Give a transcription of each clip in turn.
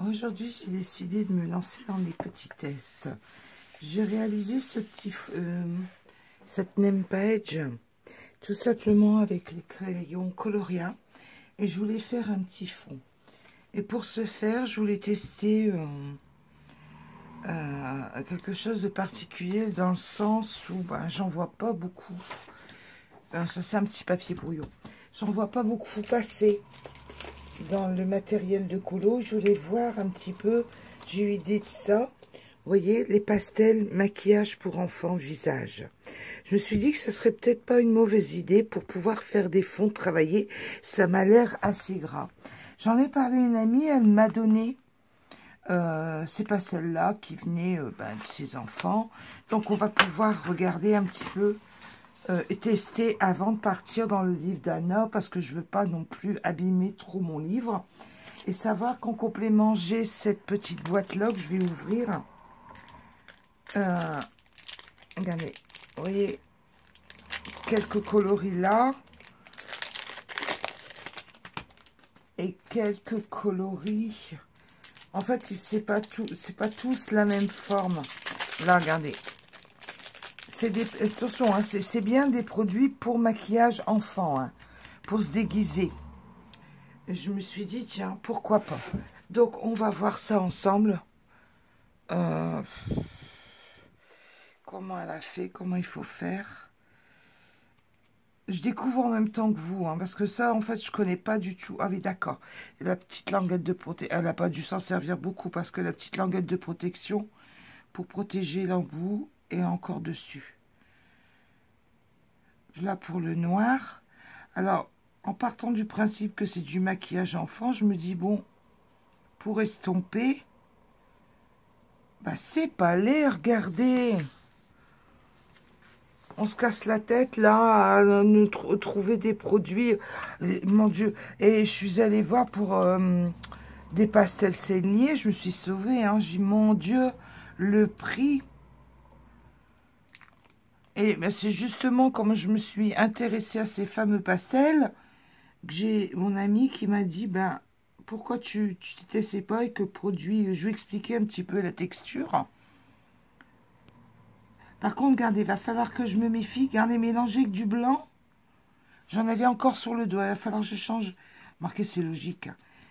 Aujourd'hui, j'ai décidé de me lancer dans des petits tests. J'ai réalisé cette name page tout simplement avec les crayons Coloria et je voulais faire un petit fond. Et pour ce faire, je voulais tester quelque chose de particulier dans le sens où j'en vois pas beaucoup. Ça, c'est un petit papier brouillon. J'en vois pas beaucoup passer dans le matériel de colo. Je voulais voir un petit peu, j'ai eu idée de ça. Vous voyez, les pastels maquillage pour enfants visage. Je me suis dit que ce serait peut-être pas une mauvaise idée pour pouvoir faire des fonds travaillés. Ça m'a l'air assez gras. J'en ai parlé à une amie, elle m'a donné ces pastels-là qui venaient de ses enfants. Donc on va pouvoir regarder un petit peu et tester avant de partir dans le livre d'Anna parce que je veux pas non plus abîmer trop mon livre. Et savoir qu'en complément, j'ai cette petite boîte-là que je vais ouvrir. Regardez, vous voyez, quelques coloris là. Et quelques coloris. En fait, c'est pas tous la même forme. Là, regardez. Attention, hein, c'est bien des produits pour maquillage enfant, hein, pour se déguiser. Et je me suis dit, tiens, pourquoi pas. Donc, on va voir ça ensemble. Comment elle a fait, comment il faut faire. Je découvre en même temps que vous, hein, parce que ça, en fait, je connais pas du tout. Ah oui, d'accord. La petite languette de protection, elle n'a pas dû s'en servir beaucoup, parce que la petite languette de protection, pour protéger l'embout, est encore dessus. Là, pour le noir. Alors, en partant du principe que c'est du maquillage enfant, je me dis, bon, pour estomper, c'est pas laid, regardez. On se casse la tête, là, à nous trouver des produits. Mon Dieu. Et je suis allée voir pour des pastels saignés. Je me suis sauvée, hein. J'ai dit, mon Dieu, le prix. Et c'est justement comme je me suis intéressée à ces fameux pastels que j'ai mon ami qui m'a dit, pourquoi tu t'essaies pas avec le produit. Je lui ai expliqué un petit peu la texture. Par contre, regardez, il va falloir que je me méfie. Regardez, mélanger avec du blanc. J'en avais encore sur le doigt. Il va falloir que je change. Marquez, c'est logique.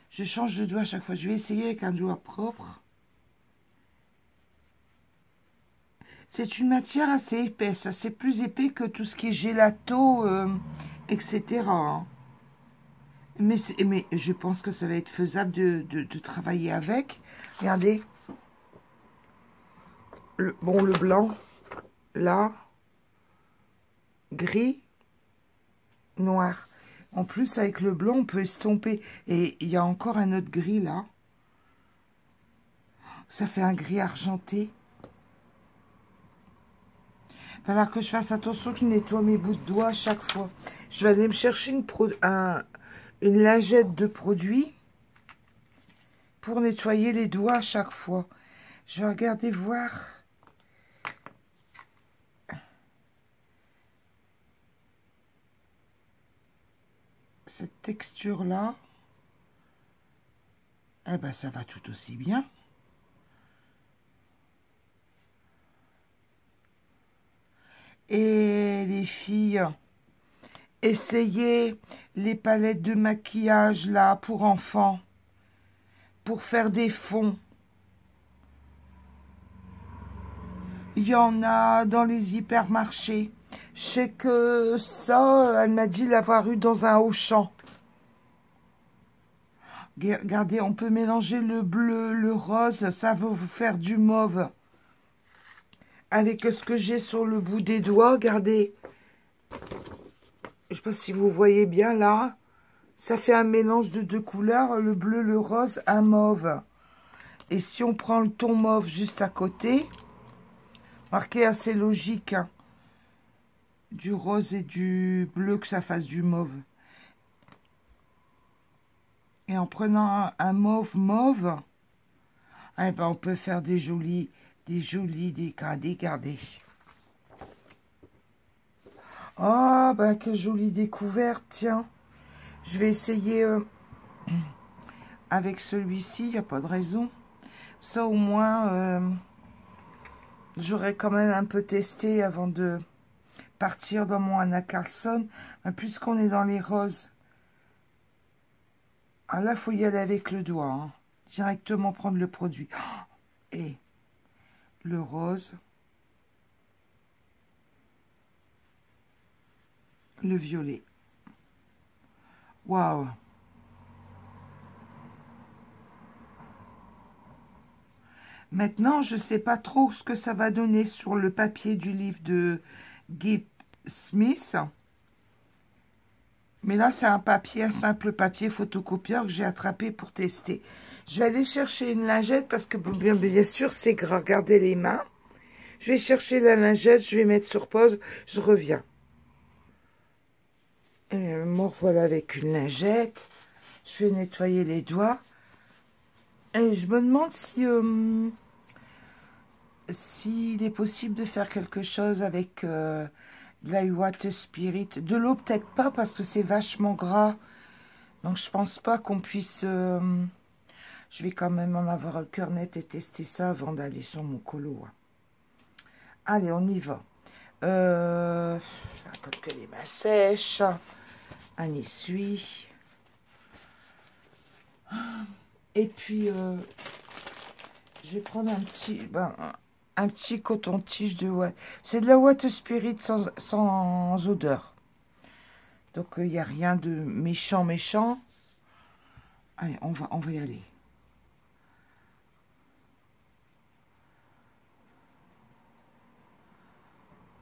Je change de doigt à chaque fois. Je vais essayer avec un doigt propre. C'est une matière assez épaisse. C'est plus épais que tout ce qui est gélato, etc. Mais je pense que ça va être faisable de travailler avec. Regardez. Le blanc. Là. Gris. Noir. En plus, avec le blanc, on peut estomper. Et il y a encore un autre gris, là. Ça fait un gris argenté. Il va falloir que je fasse attention que je nettoie mes bouts de doigts à chaque fois. Je vais aller me chercher une lingette de produit pour nettoyer les doigts à chaque fois. Je vais regarder voir. Cette texture-là. Eh ben, ça va tout aussi bien. Et les filles, essayez les palettes de maquillage là pour enfants, pour faire des fonds. Il y en a dans les hypermarchés. Je sais que ça, elle m'a dit l'avoir eu dans un Auchan. Regardez, on peut mélanger le bleu, le rose, ça va vous faire du mauve. Avec ce que j'ai sur le bout des doigts, regardez. Je ne sais pas si vous voyez bien là. Ça fait un mélange de deux couleurs, le bleu, le rose, un mauve. Et si on prend le ton mauve juste à côté, marqué assez logique, hein, du rose et du bleu, que ça fasse du mauve. Et en prenant un mauve mauve, eh ben on peut faire des jolis dégradés, regardez. Ah, quelle jolie découverte, tiens. Je vais essayer avec celui-ci, il n'y a pas de raison. Ça, au moins, j'aurais quand même un peu testé avant de partir dans mon Anna Carlson. Puisqu'on est dans les roses, ah là, il faut y aller avec le doigt. Hein. Directement prendre le produit. Et le rose. Le violet. Waouh! Maintenant, je ne sais pas trop ce que ça va donner sur le papier du livre de Guy Smith. Mais là, c'est un simple papier photocopieur que j'ai attrapé pour tester. Je vais aller chercher une lingette parce que, bien sûr, c'est gras. Regardez les mains. Je vais chercher la lingette, je vais mettre sur pause, je reviens. Et me revoilà avec une lingette. Je vais nettoyer les doigts. Et je me demande si... s'il est possible de faire quelque chose avec de la Water Spirit. De l'eau, peut-être pas, parce que c'est vachement gras. Donc, je pense pas qu'on puisse... je vais quand même en avoir le cœur net et tester ça avant d'aller sur mon colo. Allez, on y va. Attends que les mains sèchent. Un essuie. Et puis, je vais prendre un petit coton-tige de Water. C'est de la Water Spirit sans odeur. Donc, il n'y a rien de méchant. Allez, on va y aller.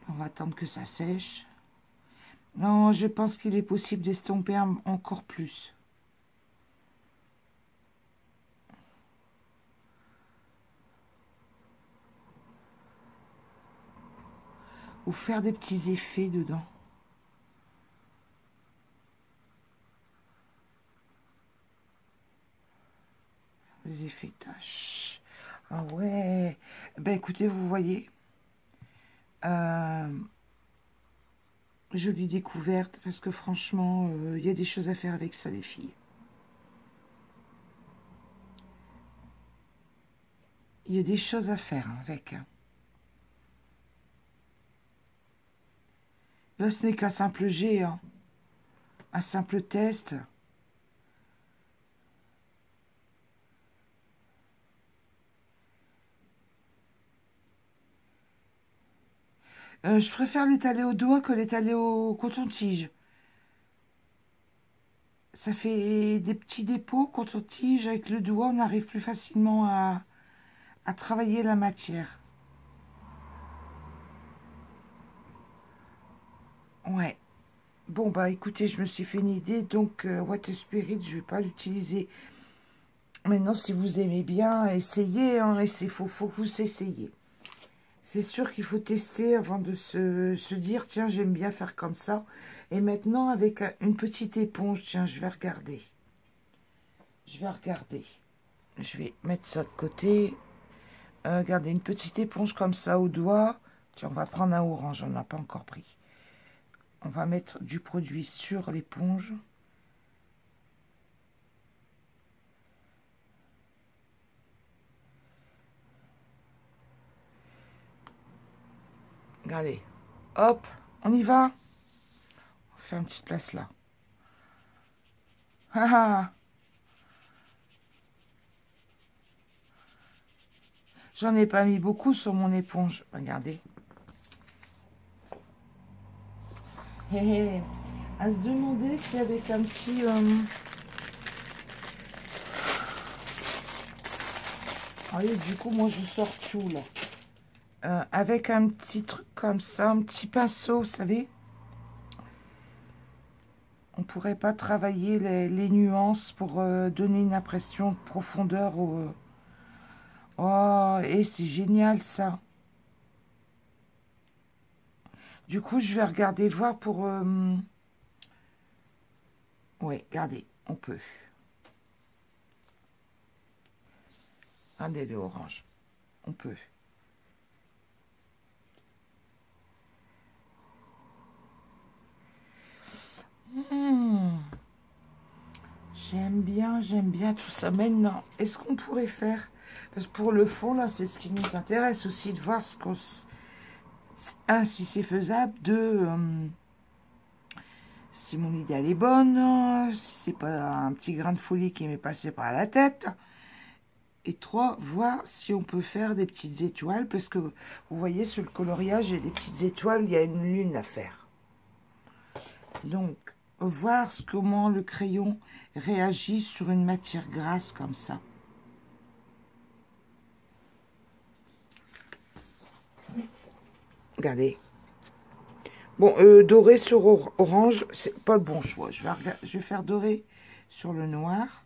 On va attendre que ça sèche. Non, je pense qu'il est possible d'estomper encore plus. Ou faire des petits effets dedans. Des effets taches. Ah ouais. Ben écoutez, vous voyez. Jolie découverte. Parce que franchement, il y a des choses à faire avec ça, les filles. Il y a des choses à faire avec. Là, ce n'est qu'un simple jet. Hein. Un simple test. Je préfère l'étaler au doigt que l'étaler au coton-tige. Ça fait des petits dépôts coton-tige. Avec le doigt, on arrive plus facilement à travailler la matière. Ouais. Bon, bah écoutez, je me suis fait une idée. Donc, Water Spirit, je vais pas l'utiliser. Maintenant, si vous aimez bien, essayez. Hein, et faut que vous essayiez. C'est sûr qu'il faut tester avant de se dire, tiens, j'aime bien faire comme ça. Et maintenant, avec une petite éponge, tiens, je vais regarder. Je vais mettre ça de côté. Regardez, une petite éponge comme ça au doigt. Tiens, on va prendre un orange, on n'a pas encore pris. On va mettre du produit sur l'éponge. Regardez, hop, on y va. On va faire une petite place là. Ah, ah. J'en ai pas mis beaucoup sur mon éponge. Regardez. À se demander si avec un petit... Allez, du coup, moi, je sors tout, là. Avec un petit truc comme ça, un petit pinceau, vous savez. On pourrait pas travailler les nuances pour donner une impression de profondeur au... Oh, et c'est génial, ça. Du coup, je vais regarder, voir pour... Oui, regardez, on peut. Regardez le orange. On peut. J'aime j'aime bien tout ça. Maintenant, est-ce qu'on pourrait faire, parce que pour le fond, là, c'est ce qui nous intéresse aussi, de voir ce qu'on... Un, si c'est faisable. Deux, si mon idée elle est bonne. Si c'est pas un petit grain de folie qui m'est passé par la tête. Et trois, voir si on peut faire des petites étoiles. Parce que, vous voyez, sur le coloriage, il y a des petites étoiles, il y a une lune à faire. Donc, voir comment le crayon réagit sur une matière grasse comme ça. Regardez. Bon, doré sur orange, c'est pas le bon choix. Je vais faire doré sur le noir.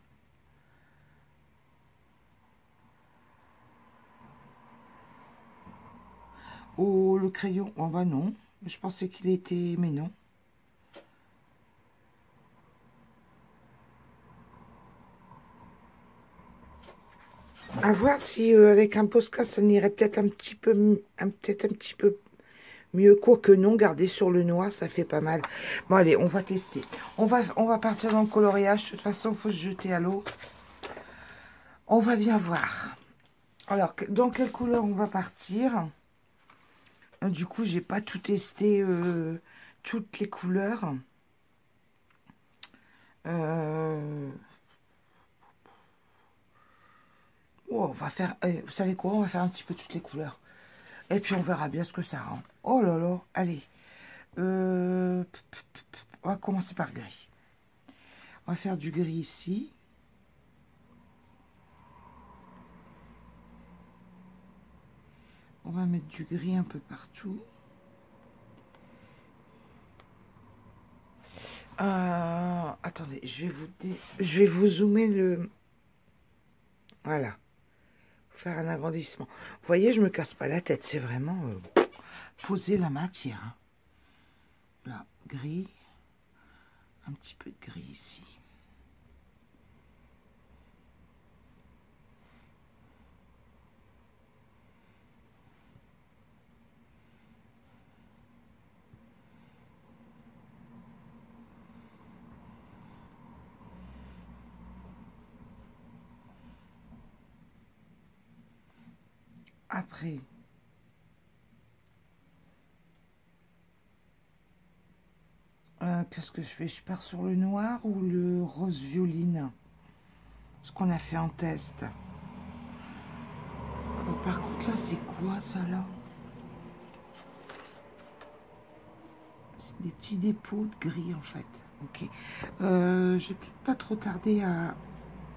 Oh, le crayon, oh bah non. Je pensais qu'il était, mais non. À voir si avec un Posca, ça n'irait peut-être un petit peu, peut-être un petit peu mieux. Quoique non, garder sur le noir, ça fait pas mal. Bon, allez, on va tester. On va partir dans le coloriage. De toute façon, il faut se jeter à l'eau. On va bien voir. Alors, dans quelle couleur on va partir? Du coup, j'ai pas tout testé, toutes les couleurs. Oh, on va faire, vous savez quoi? On va faire un petit peu toutes les couleurs. Et puis, on verra bien ce que ça rend. Oh là là, allez. On va commencer par gris. On va faire du gris ici. On va mettre du gris un peu partout. Attendez, je vais vous zoomer le... Voilà. Faire un agrandissement. Vous voyez, je me casse pas la tête. C'est vraiment poser la matière. Hein. Là, gris. Un petit peu de gris ici. Après, qu'est-ce que je fais? Je pars sur le noir ou le rose violine? Ce qu'on a fait en test. Par contre, là, c'est quoi, ça, là? C'est des petits dépôts de gris, en fait. Ok. Je vais peut-être pas trop tarder à...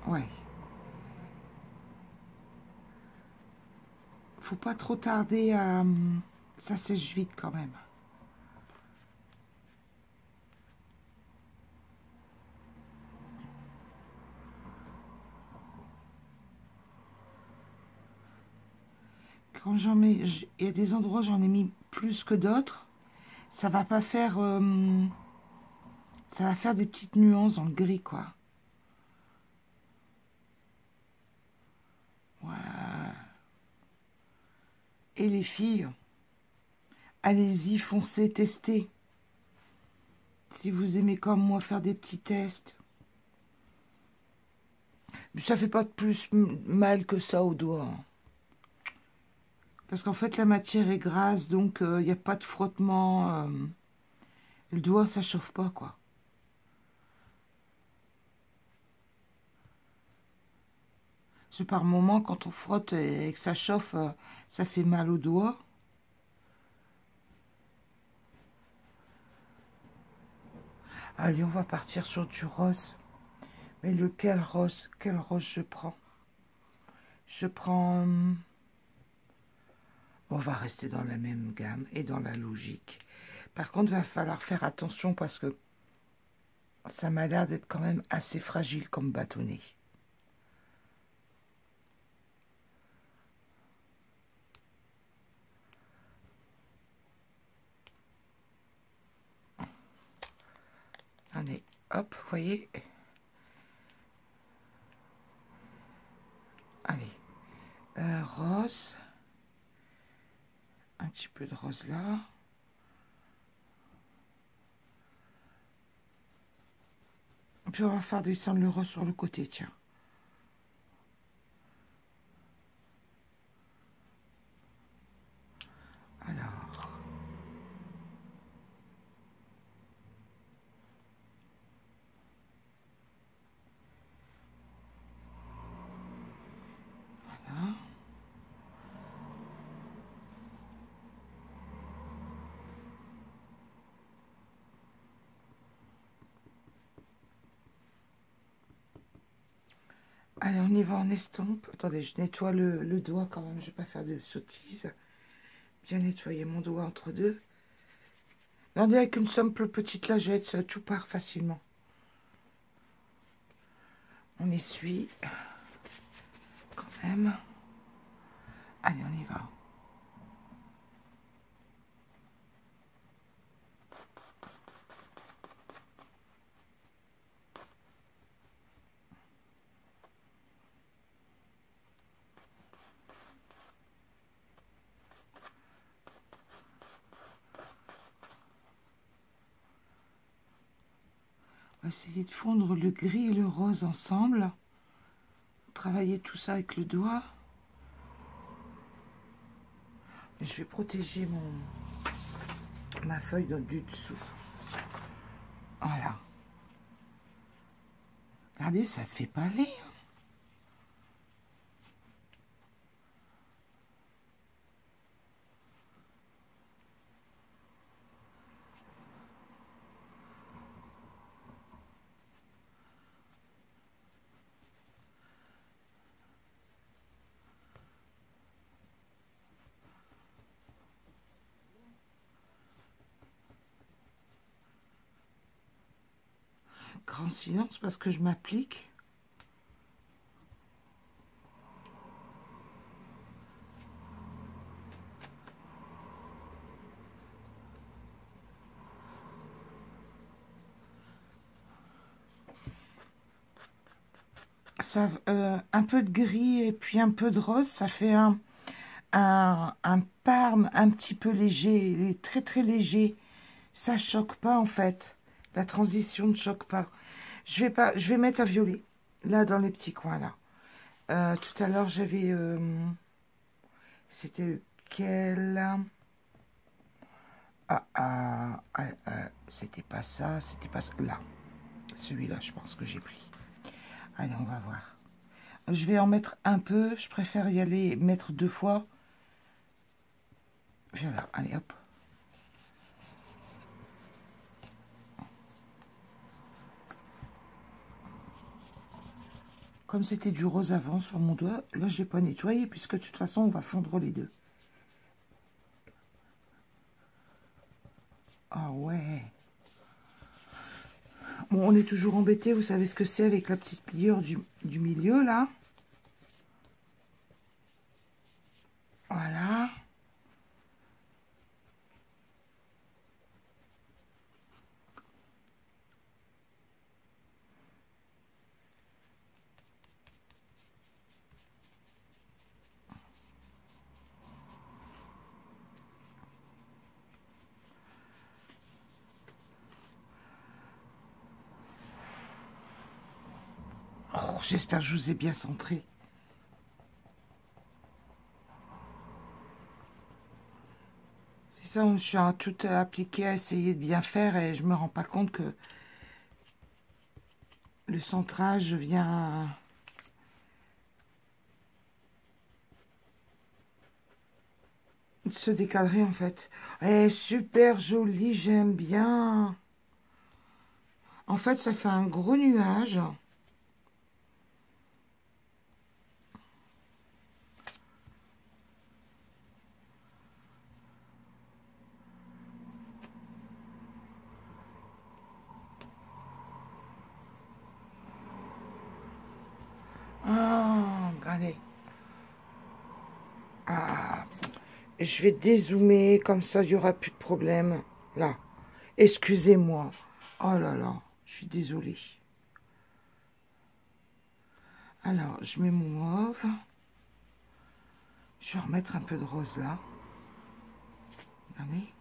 Ouais. Faut pas trop tarder à... Ça sèche vite, quand même. Quand j'en mets... Il y a des endroits, j'en ai mis plus que d'autres. Ça va pas faire... ça va faire des petites nuances dans le gris, quoi. Ouais. Et les filles, allez-y, foncez, testez. Si vous aimez comme moi faire des petits tests. Ça fait pas de plus mal que ça au doigt. Hein. Parce qu'en fait, la matière est grasse, donc il n'y a pas de frottement. Le doigt, ça chauffe pas, quoi. C'est par moment, quand on frotte et que ça chauffe, ça fait mal au doigt. Allez, on va partir sur du rose. Mais lequel rose? Quel rose je prends? Je prends... On va rester dans la même gamme et dans la logique. Par contre, il va falloir faire attention parce que ça m'a l'air d'être quand même assez fragile comme bâtonnet. Allez, hop, vous voyez. Allez, rose. Un petit peu de rose là. « Puis on va faire descendre le rose sur le côté, tiens. Alors. Voilà. Allez, on y va en estompe. Attendez, je nettoie le doigt quand même. Je ne vais pas faire de sottises. Bien nettoyer mon doigt entre deux. Regardez, avec une simple petite lingette, tout part facilement. On essuie quand même. Allez, on y va. On va essayer de fondre le gris et le rose ensemble. Travailler tout ça avec le doigt. Je vais protéger ma feuille du dessous. Voilà. Regardez, ça fait pas aller. Grand silence parce que je m'applique. Ça, un peu de gris et puis un peu de rose, ça fait un parme un petit peu léger, il est très très léger. Ça choque pas en fait. La transition ne choque pas. Je vais mettre un violet là dans les petits coins là. Tout à l'heure j'avais c'était lequel? C'était pas ça, c'était pas ça. Là, celui-là, je pense que j'ai pris. Allez, on va voir. Je vais en mettre un peu. Je préfère y aller mettre 2 fois. Voilà, allez hop. Comme c'était du rose avant sur mon doigt, là je l'ai pas nettoyé puisque de toute façon on va fondre les deux. Ah ouais. Bon, on est toujours embêté, vous savez ce que c'est avec la petite pliure du milieu là. Voilà. Oh, j'espère que je vous ai bien centré. C'est ça, je suis tout appliqué à essayer de bien faire et je me rends pas compte que le centrage vient se décadrer en fait. Eh, super joli, j'aime bien. En fait, ça fait un gros nuage. Ah, regardez. Ah, je vais dézoomer, comme ça, il n'y aura plus de problème. Là. Excusez-moi. Oh là là, je suis désolée. Alors, je mets mon mauve. Je vais remettre un peu de rose là. Regardez.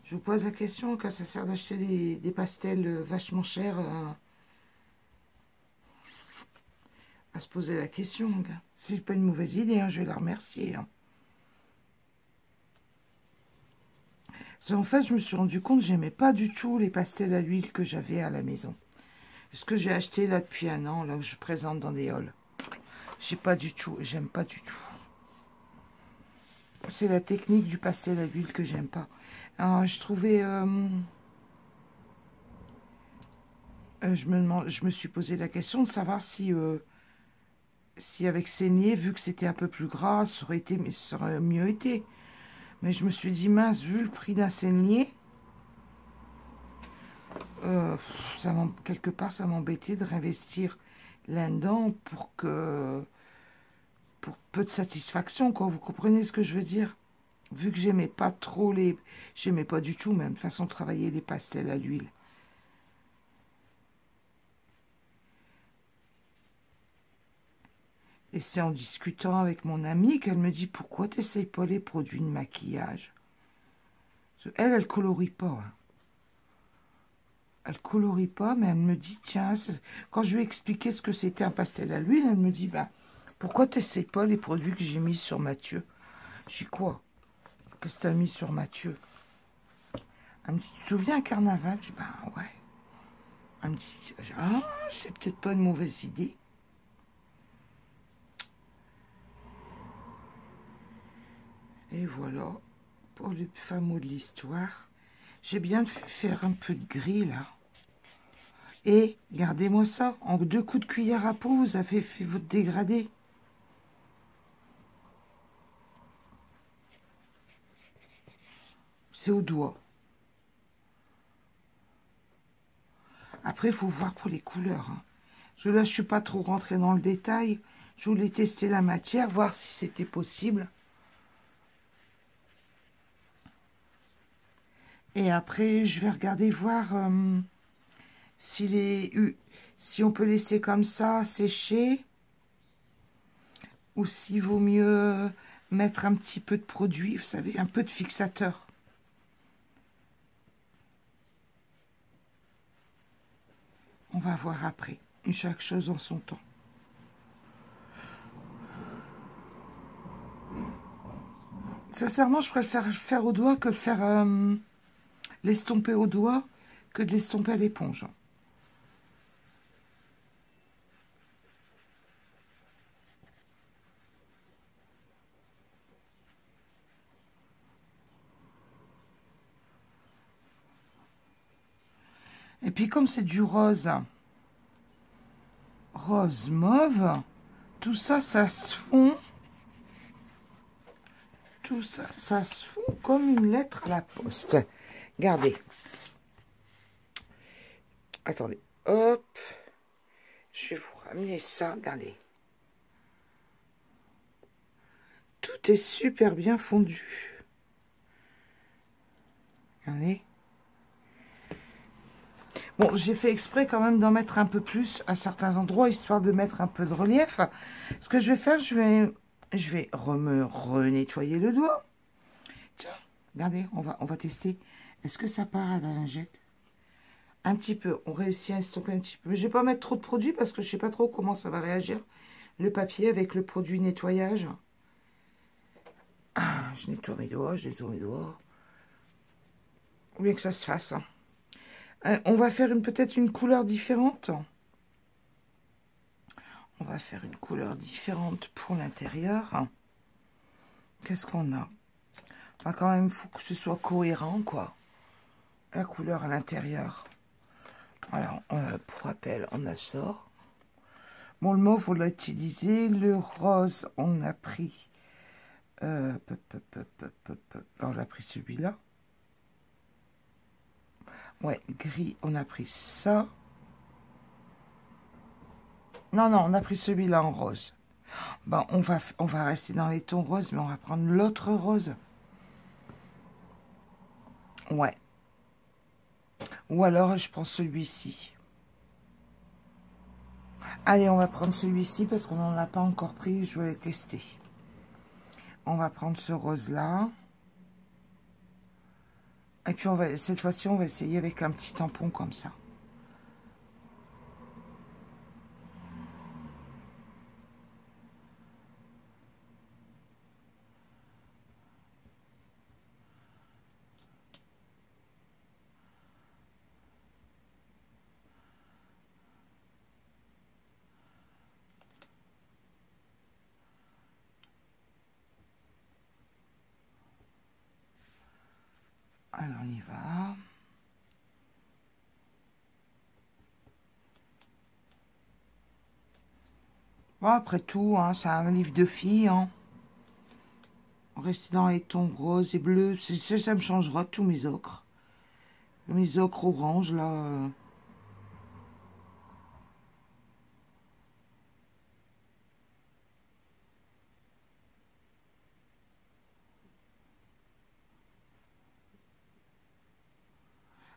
Je vous pose la question, quand ça sert d'acheter des pastels vachement chers, à se poser la question. C'est pas une mauvaise idée, hein, je vais la remercier. Hein. En fait, je me suis rendu compte que j'aimais pas du tout les pastels à l'huile que j'avais à la maison. Ce que j'ai acheté là depuis un an, là que je présente dans des hauls. J'ai pas du tout, j'aime pas du tout. C'est la technique du pastel à l'huile que j'aime pas. Alors, je trouvais... je me suis posé la question de savoir si, si avec saignée, vu que c'était un peu plus gras, ça aurait mieux été. Mais je me suis dit, mince, vu le prix d'un saignée, quelque part, ça m'embêtait de réinvestir là-dedans pour peu de satisfaction, quoi. Vous comprenez ce que je veux dire? Vu que j'aimais pas trop j'aimais pas du tout, même, façon de travailler les pastels à l'huile. Et c'est en discutant avec mon amie qu'elle me dit, pourquoi tu n'essayes pas les produits de maquillage? Elle colorie pas. Hein. Elle colorie pas, mais elle me dit, tiens, quand je lui ai expliqué ce que c'était un pastel à l'huile, elle me dit, ben, pourquoi tu n'essayes pas les produits que j'ai mis sur Mathieu? Je dis, quoi? Qu'est-ce que tu as mis sur Mathieu? Elle me dit, tu te souviens, Carnaval? Je dis, ben, ouais. Elle me dit, ah, c'est peut-être pas une mauvaise idée. Et voilà, pour le fin mot de l'histoire. J'ai bien fait faire un peu de gris, là. Et, gardez-moi ça, en 2 coups de cuillère à peau, vous avez fait votre dégradé. C'est au doigt. Après, il faut voir pour les couleurs. Hein. Là, je ne suis pas trop rentrée dans le détail. Je voulais tester la matière, voir si c'était possible. Et après, je vais regarder, voir si on peut laisser comme ça sécher. Ou s'il vaut mieux mettre un petit peu de produit, vous savez, un peu de fixateur. On va voir après, chaque chose en son temps. Sincèrement, je préfère le faire au doigt que le faire l'estomper au doigt que de l'estomper à l'éponge. Et puis comme c'est du rose, rose mauve, tout ça, ça se fond. Tout ça, ça se fond comme une lettre à la poste. Regardez. Attendez. Hop. Je vais vous ramener ça. Regardez. Tout est super bien fondu. Regardez. Bon, j'ai fait exprès quand même d'en mettre un peu plus à certains endroits, histoire de mettre un peu de relief. Ce que je vais faire, je vais renettoyer le doigt. Tiens, regardez, on va tester. Est-ce que ça part à la lingette? Un petit peu, on réussit à estomper un petit peu. Mais je ne vais pas mettre trop de produit parce que je ne sais pas trop comment ça va réagir. Le papier avec le produit nettoyage. Ah, je nettoie mes doigts, je nettoie mes doigts. Ou bien que ça se fasse. On va faire peut-être une couleur différente. On va faire une couleur différente pour l'intérieur. Qu'est-ce qu'on a? Enfin, quand même, il faut que ce soit cohérent, quoi. La couleur à l'intérieur. Alors, pour rappel, on a ça. Bon, le mauve, on l'a utilisé. Le rose, on a pris... on a pris celui-là. Ouais, gris, on a pris ça. Non, on a pris celui-là en rose. Bon, on va rester dans les tons roses, mais on va prendre l'autre rose. Ouais. Ou alors, je prends celui-ci. Allez, on va prendre celui-ci parce qu'on n'en a pas encore pris. Je vais le tester. On va prendre ce rose-là. Et puis cette fois-ci, on va essayer avec un petit tampon comme ça. Alors, on y va. Bon, après tout, hein, c'est un livre de filles. Hein. Rester dans les tons roses et bleus. Ça me changera tous mes ocres. Mes ocres orange, là.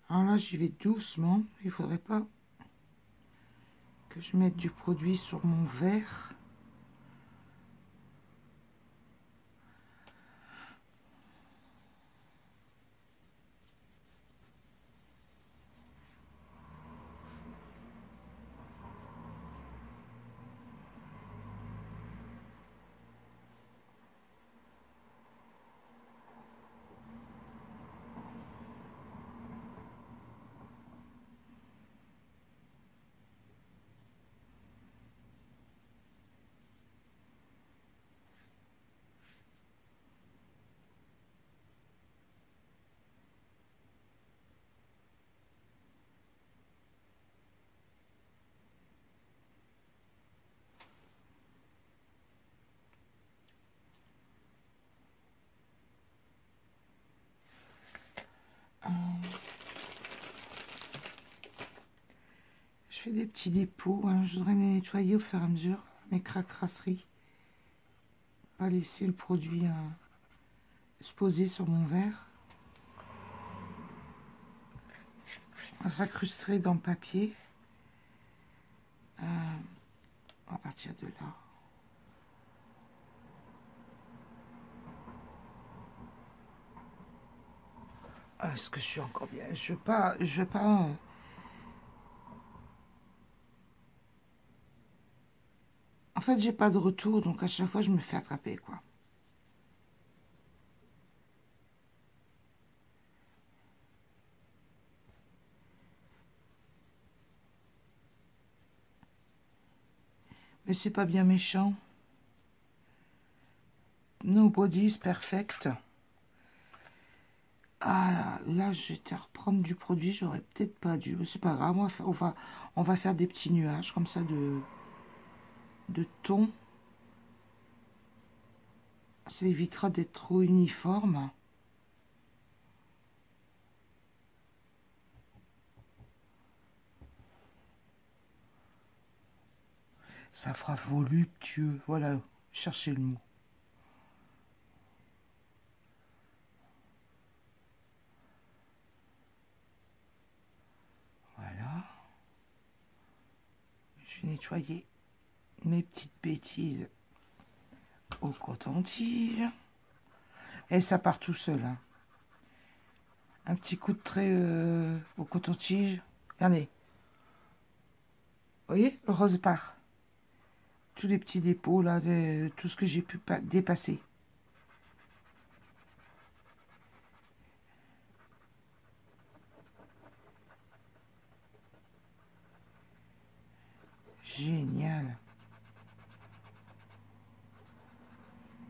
Alors là, j'y vais doucement. Il faudrait pas que je mette du produit sur mon verre. Je fais des petits dépôts. Hein. Je voudrais les nettoyer au fur et à mesure. Mes crasseries. Pas laisser le produit se poser sur mon verre. On va s'incruster dans le papier. On va partir de là. Est-ce que je suis encore bien? Je veux pas. En fait, j'ai pas de retour, donc à chaque fois, je me fais attraper, quoi. Mais c'est pas bien méchant. Nobody is perfect. Ah là, j'étais à reprendre du produit, j'aurais peut-être pas dû. C'est pas grave, on va faire des petits nuages comme ça de ton. Ça évitera d'être trop uniforme. Ça fera voluptueux. Voilà, cherchez le mot. Voilà. Je vais nettoyer mes petites bêtises au coton-tige. Et ça part tout seul. Hein. Un petit coup de trait au coton-tige. Regardez. Vous voyez, le rose part. Tous les petits dépôts, là, tout ce que j'ai pu dépasser. Génial.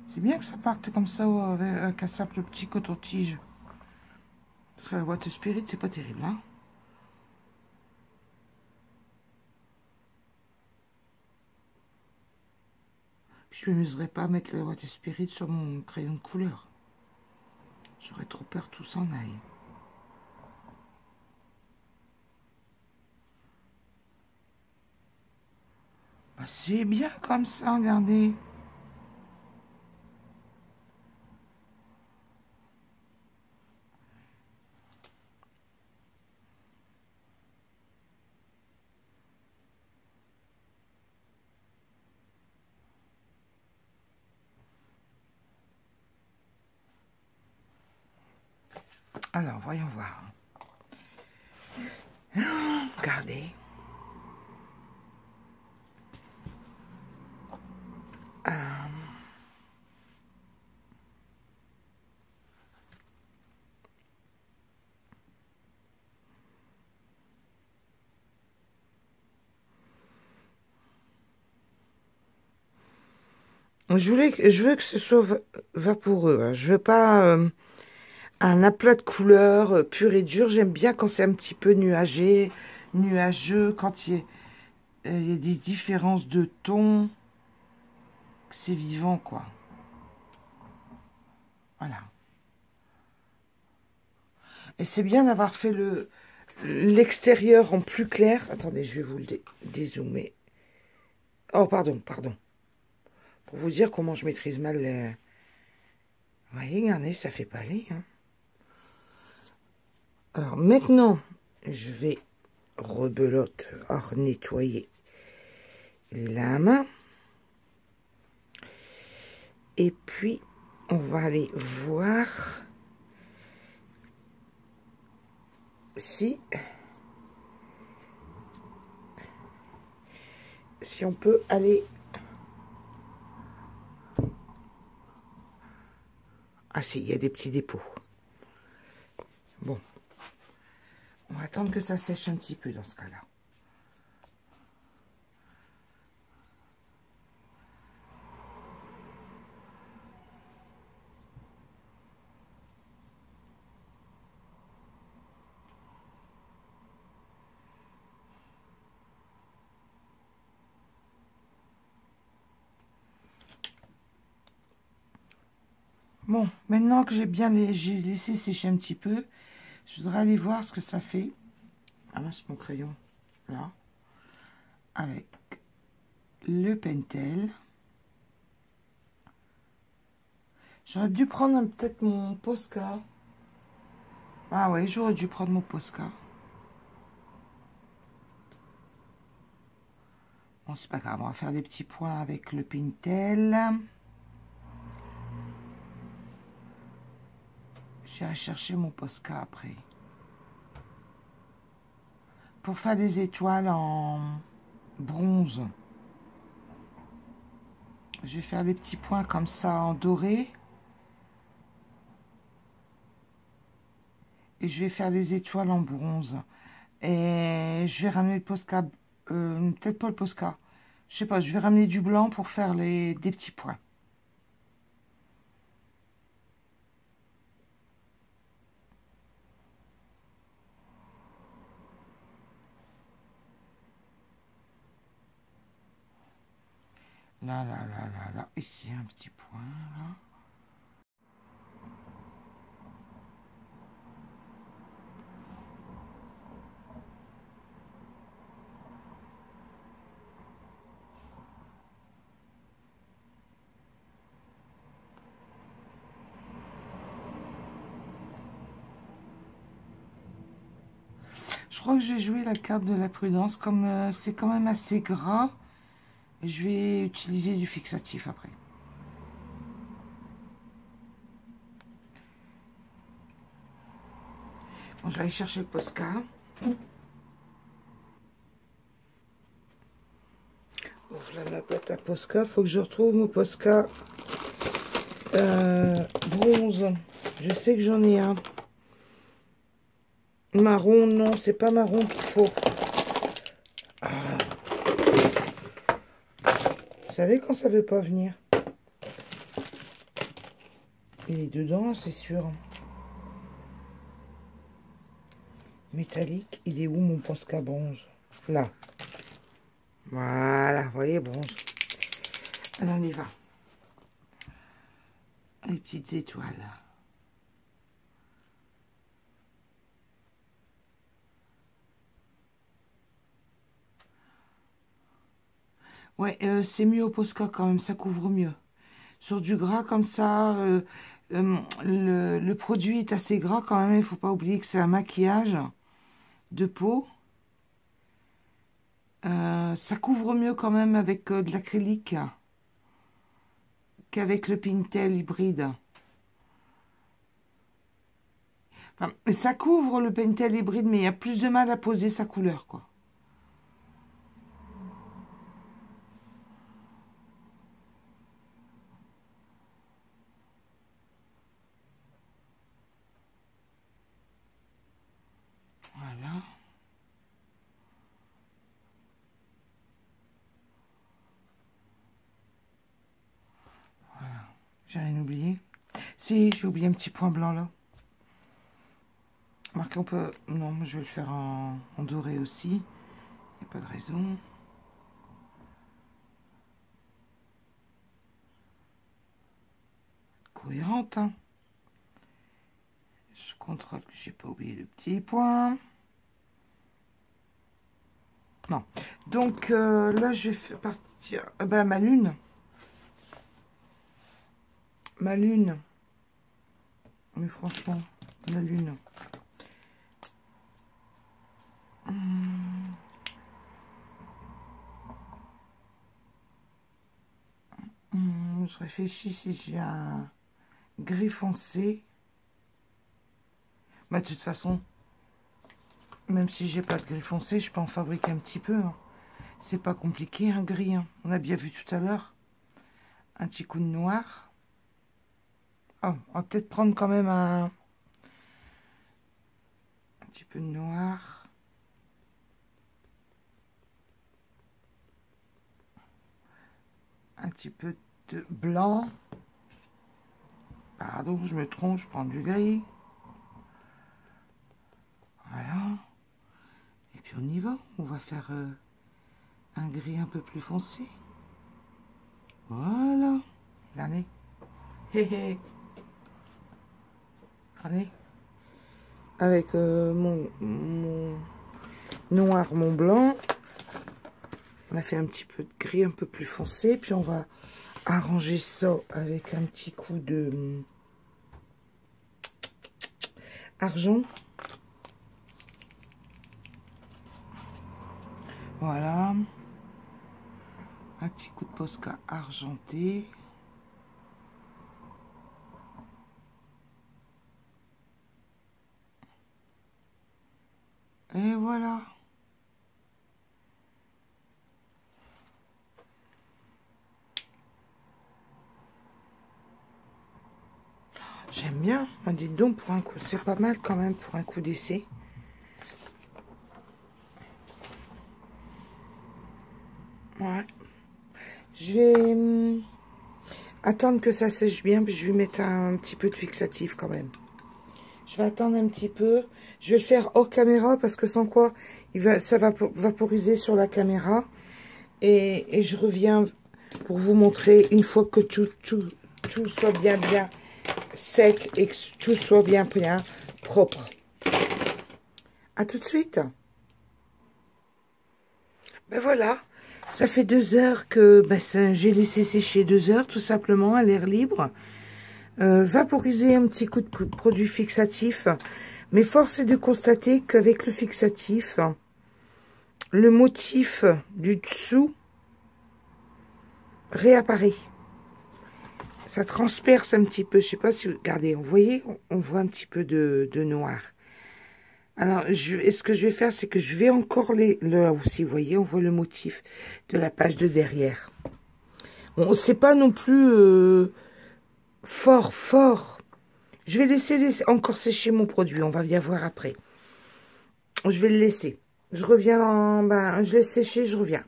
C'est bien que ça parte comme ça avec un simple petit coton-tige. Parce que la Water Spirit, c'est pas terrible, hein. Je ne m'amuserais pas à mettre la Water Spirit sur mon crayon de couleur. J'aurais trop peur que tout s'en aille. Bah, c'est bien comme ça, regardez. Alors, voyons voir. Regardez. Je veux que ce soit vaporeux. Hein. Je veux pas un aplat de couleurs pur et dur. J'aime bien quand c'est un petit peu nuageux, quand il y a des différences de tons. C'est vivant, quoi. Voilà. Et c'est bien d'avoir fait l'extérieur en plus clair. Attendez, je vais vous le dézoomer. Oh, pardon. Pour vous dire comment je maîtrise mal les... Vous voyez, regardez, ça fait pas aller. Hein. Alors, maintenant, je vais rebelote, nettoyer la main. Et puis, on va aller voir si on peut aller... Ah si, il y a des petits dépôts. Bon. On va attendre que ça sèche un petit peu dans ce cas-là. Bon, maintenant que j'ai laissé sécher un petit peu, je voudrais aller voir ce que ça fait. Ah mince, mon crayon, là, avec le Pentel. J'aurais dû prendre peut-être mon Posca. Ah ouais, j'aurais dû prendre mon Posca. Bon, c'est pas grave, on va faire des petits points avec le Pentel. J'irai chercher mon Posca après. Pour faire des étoiles en bronze. Je vais faire des petits points comme ça en doré. Et je vais faire des étoiles en bronze. Et je vais ramener le Posca. Peut-être pas le Posca. Je sais pas, je vais ramener du blanc pour faire des petits points. Là, ici un petit point, là. Je crois que je vais jouer la carte de la prudence, comme c'est quand même assez gras. Je vais utiliser du fixatif après. Bon, je vais aller chercher le Posca. Voilà ma boîte à Posca. Il faut que je retrouve mon Posca bronze. Je sais que j'en ai un. Marron, non, c'est pas marron qu'il faut. Ah. Vous savez quand ça veut pas venir? Il est dedans, c'est sûr. Métallique, il est où mon Posca bronze? Là. Voilà, vous voyez, bronze. Alors on y va. Les petites étoiles. Ouais, c'est mieux au Posca quand même, ça couvre mieux. Sur du gras comme ça, le produit est assez gras quand même. Il ne faut pas oublier que c'est un maquillage de peau. Ça couvre mieux quand même avec de l'acrylique qu'avec le Pentel hybride. Enfin, ça couvre le Pentel hybride, mais il y a plus de mal à poser sa couleur, quoi. Voilà. Voilà. J'ai rien oublié. Si, j'ai oublié un petit point blanc là. Marqué, on peut... Non, je vais le faire en doré aussi. Il n'y a pas de raison. Cohérente, hein. Je contrôle que j'ai pas oublié le petit point. Non. Donc là, je vais faire partir ben, ma lune. Ma lune. Mais franchement, la lune. Je réfléchis si j'ai un gris foncé. Bah, de toute façon, même si j'ai pas de gris foncé, je peux en fabriquer un petit peu. Hein. C'est pas compliqué, un gris. Hein. On a bien vu tout à l'heure. Un petit coup de noir. Oh, on va peut-être prendre quand même un petit peu de noir. Un petit peu de blanc. Pardon, je me trompe, je prends du gris. Voilà. Et puis on y va. On va faire un gris un peu plus foncé. Voilà. Regardez. Hé hé. Regardez. Avec mon noir, mon blanc. On a fait un petit peu de gris un peu plus foncé. Puis on va arranger ça avec un petit coup de argent. Voilà. Un petit coup de Posca argenté. Et voilà. J'aime bien. Dites donc, pour un coup, c'est pas mal quand même pour un coup d'essai. Ouais. Je vais attendre que ça sèche bien, puis je vais mettre un petit peu de fixatif quand même. Je vais attendre un petit peu. Je vais le faire hors caméra parce que sans quoi ça va vaporiser sur la caméra. Et je reviens pour vous montrer une fois que tout soit bien sec et que tout soit bien propre. À tout de suite. Ben voilà. Ça fait 2 heures que j'ai laissé sécher 2 heures tout simplement à l'air libre. Vaporiser un petit coup de produit fixatif. Mais force est de constater qu'avec le fixatif, le motif du dessous réapparaît. Ça transperce un petit peu. Je sais pas si vous regardez, vous voyez, on voit un petit peu de noir. Alors, ce que je vais faire, c'est que je vais encore là aussi, vous voyez, on voit le motif de la page de derrière. Bon, c'est pas non plus fort. Je vais laisser encore sécher mon produit. On va bien voir après. Je vais le laisser. Je reviens je laisse sécher, je reviens.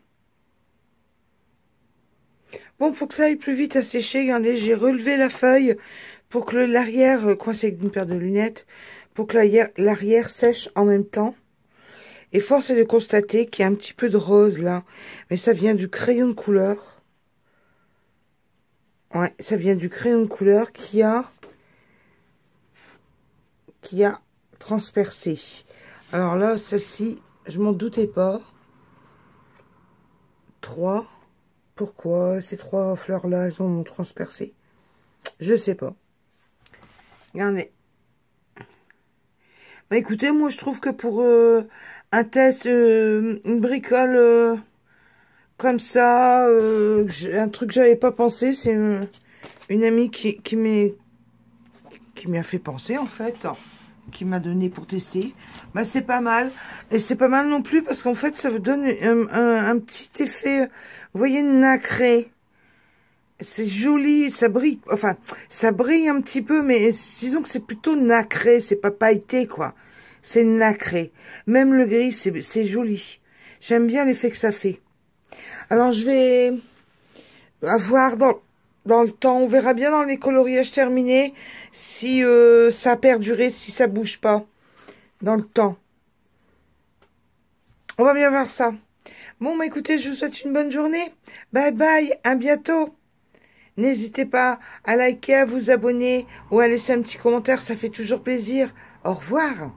Bon, pour que ça aille plus vite à sécher, regardez, j'ai relevé la feuille pour que l'arrière, coincé avec une paire de lunettes, pour que l'arrière sèche en même temps. Et force est de constater qu'il y a un petit peu de rose là. Mais ça vient du crayon de couleur. Ouais, ça vient du crayon de couleur qui a transpercé. Alors là, celle-ci, je m'en doutais pas. 3. Pourquoi ces 3 fleurs-là, elles ont transpercé? Je sais pas. Regardez. Bah écoutez, moi je trouve que pour un test, une bricole comme ça, un truc que j'avais pas pensé, c'est une amie qui m'y a fait penser en fait. qui m'a donné pour tester. Bah, c'est pas mal. Et c'est pas mal non plus parce qu'en fait, ça vous donne un petit effet, vous voyez, nacré. C'est joli, ça brille, enfin, ça brille un petit peu, mais disons que c'est plutôt nacré, c'est pas pailleté, quoi. C'est nacré. Même le gris, c'est joli. J'aime bien l'effet que ça fait. Alors, je vais avoir dans le temps, on verra bien dans les coloriages terminés, si ça a perduré, si ça bouge pas dans le temps. On va bien voir ça. Bon, bah écoutez, je vous souhaite une bonne journée. Bye bye, à bientôt. N'hésitez pas à liker, à vous abonner ou à laisser un petit commentaire, ça fait toujours plaisir. Au revoir.